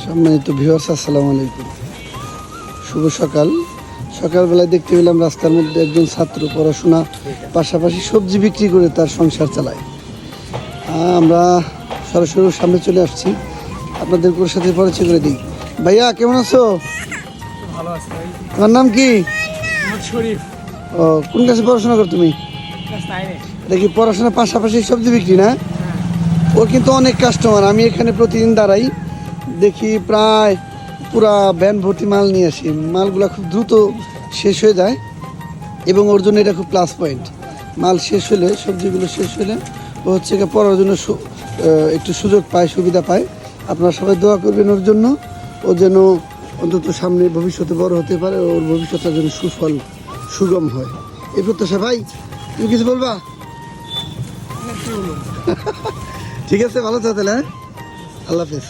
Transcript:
সম্মানিত ভিউয়ার্স, আসসালামু আলাইকুম। শুভ সকাল। সকালবেলায় দেখতে পেলাম রাস্তার মধ্যে একজন ছাত্র পড়াশোনা পাশাপাশি সবজি বিক্রি করে তার সংসার চালায়। আমরা সরাসরি সামনে চলে আসছি, আপনাদের ওর সাথে পরিচয় করে দিই। ভাইয়া কেমন আছো? ভালো আছি ভাই। তোমার নাম কি? মোহাম্মদ শরীফ। ও, কোন ক্লাসে পড়াশোনা করো তুমি? ক্লাস 9 এ। দেখি পড়াশোনার পাশাপাশি সবজি বিক্রি না? হ্যাঁ। ওর কিন্তু অনেক কাস্টমার। আমি এখানে প্রতিদিন দাঁড়াই, দেখি প্রায় পুরা ভ্যান ভর্তি মাল নিয়ে আসি। মালগুলো খুব দ্রুত শেষ হয়ে যায় এবং ওর জন্য এটা খুব প্লাস পয়েন্ট। মাল শেষ হলে, সবজিগুলো শেষ হলে ও হচ্ছে গিয়ে পড়ার জন্য একটু সুযোগ পায়, সুবিধা পায়। আপনারা সবাই দোয়া করবেন ওর জন্য, ও যেন অন্তত সামনে ভবিষ্যতে বড় হতে পারে, ওর ভবিষ্যতের জন্য সুফল সুগম হয়, এই প্রত্যাশা। ভাই তুমি কিছু বলবা? ঠিক আছে, ভালো থাকো তাহলে। হ্যাঁ, আল্লাহ হাফেজ।